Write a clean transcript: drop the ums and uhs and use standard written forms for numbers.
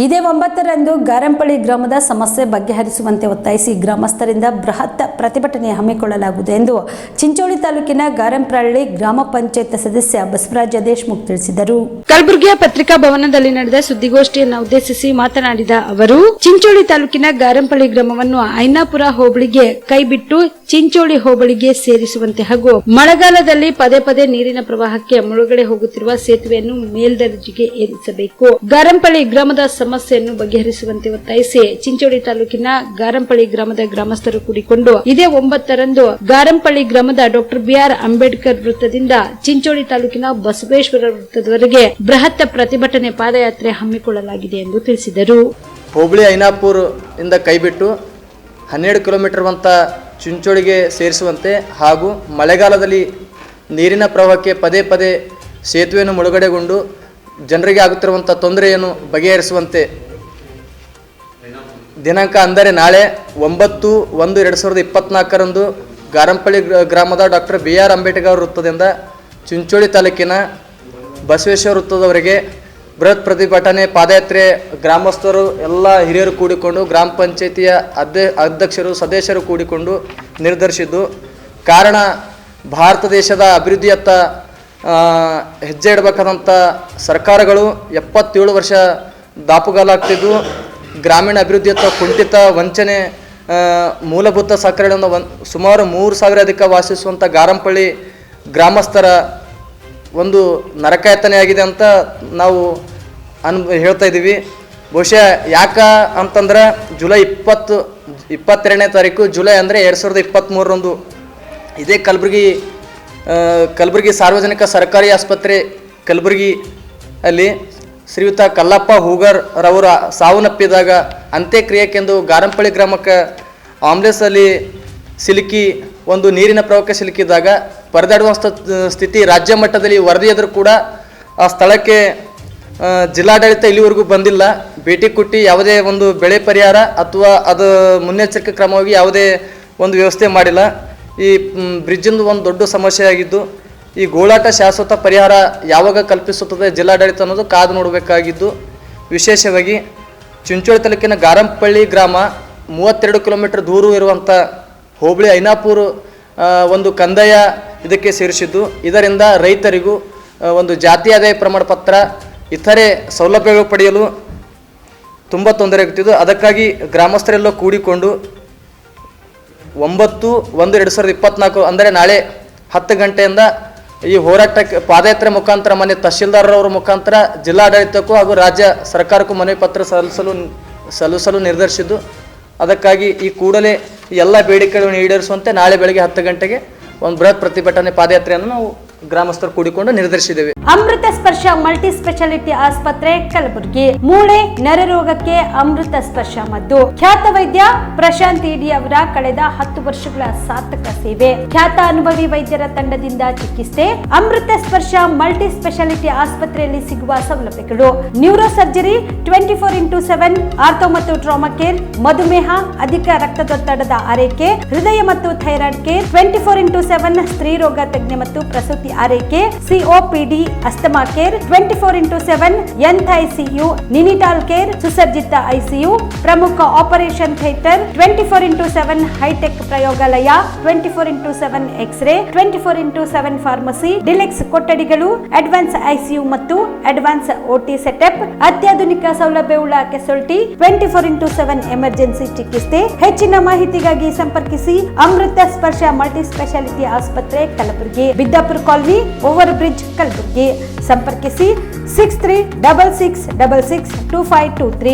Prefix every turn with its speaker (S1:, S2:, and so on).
S1: ಇದೇ 9ರಂದು ಗಾರಂಪಳ್ಳಿ ಗ್ರಾಮದ ಸಮಸ್ಯೆ ಬಗೆಹರಿಸುವಂತೆ ಒತ್ತಾಯಿಸಿ ಗ್ರಾಮಸ್ಥರಿಂದ ಬೃಹತ್ ಪ್ರತಿಭಟನೆ ಹಮ್ಮಿಕೊಳ್ಳಲಾಗುವುದು ಎಂದು ಚಿಂಚೋಳಿ ತಾಲೂಕಿನ ಗಾರಂಪಳ್ಳಿ ಗ್ರಾಮ ಪಂಚಾಯತ್ ಸದಸ್ಯ ಬಸವರಾಜ ದೇಶಮುಖ್ ತಿಳಿಸಿದರು. ಕಲಬುರಗಿಯ ಪತ್ರಿಕಾ ಭವನದಲ್ಲಿ ನಡೆದ ಸುದ್ದಿಗೋಷ್ಠಿಯನ್ನು ಉದ್ದೇಶಿಸಿ ಮಾತನಾಡಿದ ಅವರು, ಚಿಂಚೋಳಿ ತಾಲೂಕಿನ ಗಾರಂಪಳ್ಳಿ ಗ್ರಾಮವನ್ನು ಐನಾಪುರ ಹೋಬಳಿಗೆ ಕೈಬಿಟ್ಟು ಚಿಂಚೋಳಿ ಹೋಬಳಿಗೆ ಸೇರಿಸುವಂತೆ ಹಾಗೂ ಮಳೆಗಾಲದಲ್ಲಿ ಪದೇ ಪದೇ ನೀರಿನ ಪ್ರವಾಹಕ್ಕೆ ಮುಳುಗಡೆ ಹೋಗುತ್ತಿರುವ ಸೇತುವೆಯನ್ನು ಮೇಲ್ದರ್ಜೆಗೆ ಏರಿಸಬೇಕು. ಗಾರಂಪಳ್ಳಿ ಗ್ರಾಮದ ಸಮಸ್ಯೆಯನ್ನು ಬಗೆಹರಿಸುವಂತೆ ಒತ್ತಾಯಿಸಿ ಚಿಂಚೋಳಿ ತಾಲೂಕಿನ ಗಾರಂಪಳ್ಳಿ ಗ್ರಾಮದ ಗ್ರಾಮಸ್ಥರು ಕೂಡಿಕೊಂಡು ಇದೇ 9ರಂದು ಗಾರಂಪಳ್ಳಿ ಗ್ರಾಮದ ಡಾಕ್ಟರ್ ಬಿಆರ್ ಅಂಬೇಡ್ಕರ್ ವೃತ್ತದಿಂದ ಚಿಂಚೋಳಿ ತಾಲೂಕಿನ ಬಸವೇಶ್ವರ ವೃತ್ತದವರೆಗೆ ಬೃಹತ್ ಪ್ರತಿಭಟನೆ ಪಾದಯಾತ್ರೆ ಹಮ್ಮಿಕೊಳ್ಳಲಾಗಿದೆ ಎಂದು ತಿಳಿಸಿದರು.
S2: ಹೋಬಳಿ ಐನಾಪುರ ಇಂದ ಕೈಬಿಟ್ಟು 12 ಕಿಲೋಮೀಟರ್ ಚಿಂಚೋಳಿಗೆ ಸೇರಿಸುವಂತೆ ಹಾಗೂ ಮಳೆಗಾಲದಲ್ಲಿ ನೀರಿನ ಪ್ರವಾಹಕ್ಕೆ ಪದೇ ಪದೇ ಸೇತುವೆಯನ್ನು ಮುಳುಗಡೆಗೊಂಡು ಜನರಿಗೆ ಆಗುತ್ತಿರುವಂಥ ತೊಂದರೆಯನ್ನು ಬಗೆಹರಿಸುವಂತೆ ದಿನಾಂಕ ಅಂದರೆ ನಾಳೆ 9/1/2024ರಂದು ಗಾರಂಪಳ್ಳಿ ಗ್ರಾಮದ ಡಾಕ್ಟರ್ ಬಿಆರ್ ಅಂಬೇಡ್ಕರ್ ವೃತ್ತದಿಂದ ಚಿಂಚೋಳಿ ತಾಲೂಕಿನ ಬಸವೇಶ್ವರ ವೃತ್ತದವರೆಗೆ ಬೃಹತ್ ಪ್ರತಿಭಟನೆ ಪಾದಯಾತ್ರೆ ಗ್ರಾಮಸ್ಥರು ಎಲ್ಲ ಹಿರಿಯರು ಕೂಡಿಕೊಂಡು ಗ್ರಾಮ ಪಂಚಾಯಿತಿಯ ಅಧ್ಯಕ್ಷರು ಸದಸ್ಯರು ಕೂಡಿಕೊಂಡು ನಿರ್ಧರಿಸಿದ್ದು. ಕಾರಣ ಭಾರತ ದೇಶದ ಅಭಿವೃದ್ಧಿಯತ್ತ ಹೆಜ್ಜೆ ಇಡಬೇಕಾದಂಥ ಸರ್ಕಾರಗಳು 77 ವರ್ಷ ದಾಪುಗಾಲಾಗ್ತಿದ್ದು ಗ್ರಾಮೀಣ ಅಭಿವೃದ್ಧಿಯತ್ತ ಕುಂಠಿತ ವಂಚನೆ ಮೂಲಭೂತ ಸೌಕರ್ಯಗಳಿಂದ ಸುಮಾರು 3000 ಅಧಿಕ ವಾಸಿಸುವಂಥ ಗಾರಂಪಳ್ಳಿ ಗ್ರಾಮಸ್ಥರ ಒಂದು ನರಕಾಯತನೆಯಾಗಿದೆ ಅಂತ ನಾವು ಹೇಳ್ತಾ ಇದ್ದೀವಿ. ಬಹುಶಃ ಅಂತಂದ್ರೆ ಜುಲೈ 22ನೇ ತಾರೀಕು ಜುಲೈ ಅಂದರೆ 2023ರಂದು ಇದೇ ಕಲಬುರಗಿ ಸಾರ್ವಜನಿಕ ಸರ್ಕಾರಿ ಆಸ್ಪತ್ರೆ ಕಲಬುರಗಿ ಅಲ್ಲಿ ಶ್ರೀಯುತ ಕಲ್ಲಪ್ಪ ಹೂಗರ್ ರವರ ಸಾವನ್ನಪ್ಪಿದಾಗ ಅಂತ್ಯಕ್ರಿಯೆಗೆಂದು ಗಾರಂಪಳ್ಳಿ ಗ್ರಾಮಕ್ಕೆ ಆಂಬುಲೆನ್ಸಲ್ಲಿ ಸಿಲುಕಿ ಒಂದು ನೀರಿನ ಪ್ರವಾಹಕ್ಕೆ ಸಿಲುಕಿದಾಗ ಪರದಾಡುವ ಸ್ಥಿತಿ ರಾಜ್ಯ ಮಟ್ಟದಲ್ಲಿ ವರದಿಯಾದರೂ ಕೂಡ ಆ ಸ್ಥಳಕ್ಕೆ ಜಿಲ್ಲಾಡಳಿತ ಇಲ್ಲಿವರೆಗೂ ಬಂದಿಲ್ಲ. ಭೇಟಿ ಕೊಟ್ಟು ಯಾವುದೇ ಒಂದು ಬೆಳೆ ಪರಿಹಾರ ಅಥವಾ ಅದು ಮುನ್ನೆಚ್ಚರಿಕೆ ಕ್ರಮವಾಗಿ ಯಾವುದೇ ಒಂದು ವ್ಯವಸ್ಥೆ ಮಾಡಿಲ್ಲ. ಈ ಬ್ರಿಡ್ಜಿಂದು ಒಂದು ದೊಡ್ಡ ಸಮಸ್ಯೆ ಆಗಿದ್ದು ಈ ಗೋಳಾಟ ಶಾಶ್ವತ ಪರಿಹಾರ ಯಾವಾಗ ಕಲ್ಪಿಸುತ್ತದೆ ಜಿಲ್ಲಾಡಳಿತ ಅನ್ನೋದು ಕಾದು ನೋಡಬೇಕಾಗಿದ್ದು. ವಿಶೇಷವಾಗಿ ಚಿಂಚೋಳಿ ತಾಲೂಕಿನ ಗಾರಂಪಳ್ಳಿ ಗ್ರಾಮ 32 ಕಿಲೋಮೀಟರ್ ದೂರ ಇರುವಂಥ ಹೋಬಳಿ ಐನಾಪುರ ಒಂದು ಕಂದಾಯ ಇದಕ್ಕೆ ಸೇರಿಸಿದ್ದು. ಇದರಿಂದ ರೈತರಿಗೂ ಒಂದು ಜಾತಿ ಆದಾಯ ಪ್ರಮಾಣ ಪತ್ರ ಇತರೆ ಸೌಲಭ್ಯಗಳು ಪಡೆಯಲು ತುಂಬ ತೊಂದರೆ ಆಗುತ್ತಿದ್ದು. ಅದಕ್ಕಾಗಿ ಗ್ರಾಮಸ್ಥರೆಲ್ಲ ಕೂಡಿಕೊಂಡು 9/1/2024 ಅಂದರೆ ನಾಳೆ 10 ಗಂಟೆಯಿಂದ ಈ ಹೋರಾಟಕ್ಕೆ ಪಾದಯಾತ್ರೆ ಮುಖಾಂತರ ಮನೆ ತಹಶೀಲ್ದಾರರವರ ಮುಖಾಂತರ ಜಿಲ್ಲಾಡಳಿತಕ್ಕೂ ಹಾಗೂ ರಾಜ್ಯ ಸರ್ಕಾರಕ್ಕೂ ಮನವಿ ಪತ್ರ ಸಲ್ಲಿಸಲು ನಿರ್ಧರಿಸಿದ್ದು. ಅದಕ್ಕಾಗಿ ಈ ಕೂಡಲೇ ಎಲ್ಲ ಬೇಡಿಕೆಗಳನ್ನು ಈಡೇರಿಸುವಂತೆ ನಾಳೆ ಬೆಳಗ್ಗೆ 10 ಗಂಟೆಗೆ ಒಂದು ಬೃಹತ್ ಪ್ರತಿಭಟನೆ ಪಾದಯಾತ್ರೆಯನ್ನು ನಾವು ಗ್ರಾಮಸ್ಥರು ಕೂಡಿಕೊಂಡು ನಿರ್ಧರಿಸಿದ್ದೇವೆ.
S1: ಅಮೃತ ಸ್ಪರ್ಶ ಮಲ್ಟಿ ಸ್ಪೆಷಾಲಿಟಿ ಆಸ್ಪತ್ರೆ ಕಲಬುರಗಿ. ಮೂಳೆ ನರರೋಗಕ್ಕೆ ಅಮೃತ ಸ್ಪರ್ಶ ಮದ್ದು. ಖ್ಯಾತ ವೈದ್ಯ ಪ್ರಶಾಂತ್ ಇಡಿ ಅವರ ಕಳೆದ 10 ವರ್ಷಗಳ ಸಾರ್ಥಕ ಸೇವೆ. ಖ್ಯಾತ ಅನುಭವಿ ವೈದ್ಯರ ತಂಡದಿಂದ ಚಿಕಿತ್ಸೆ. ಅಮೃತ ಸ್ಪರ್ಶ ಮಲ್ಟಿ ಸ್ಪೆಷಾಲಿಟಿ ಆಸ್ಪತ್ರೆಯಲ್ಲಿ ಸಿಗುವ ಸೌಲಭ್ಯಗಳು: ನ್ಯೂರೋ ಸರ್ಜರಿ 24x7, ಆರ್ಥೋ ಮತ್ತು ಟ್ರಾಮಾ ಕೇರ್, ಮಧುಮೇಹ, ಅಧಿಕ ರಕ್ತದೊತ್ತಡದ ಆರೈಕೆ, ಹೃದಯ ಮತ್ತು ಥೈರಾಯ್ಡ್ ಕೇರ್, 24x7 ಸ್ತ್ರೀ ರೋಗ ತಜ್ಞ ಮತ್ತು ಪ್ರಸೂತಿ ಆರೈಕೆ, COPD, asthma care, 24x7 NICU, neonatal care, ಸುಸಜ್ಜಿತ ಐಸಿಯು, ಪ್ರಮುಖ ಆಪರೇಷನ್ ಥಿಯೇಟರ್, 24x7 ಹೈಟೆಕ್ ಪ್ರಯೋಗಾಲಯ, 24x7 x ray, 24x7 pharmacy, deluxe ಕೊಠಡಿಗಳು, ಅಡ್ವಾನ್ಸ್ ಐಸಿಯು ಮತ್ತು ಅಡ್ವಾನ್ಸ್ ಓಟಿ ಸೆಟಪ್, ಅತ್ಯಾಧುನಿಕ ಸೌಲಭ್ಯವುಳ್ಳ ಕೆಸೊಲ್ಟಿ, 24x7 ಎಮರ್ಜೆನ್ಸಿ ಚಿಕಿತ್ಸೆ. ಹೆಚ್ಚಿನ ಮಾಹಿತಿಗಾಗಿ ಸಂಪರ್ಕಿಸಿ ಅಮೃತ ಸ್ಪರ್ಶ ಮಲ್ಟಿ ಸ್ಪೆಷಾಲಿಟಿ ಆಸ್ಪತ್ರೆ Kalaburagi, Biddapura colony, over bridge Kalaburagi. ಸಂಪರ್ಕಿಸಿ 6366662523.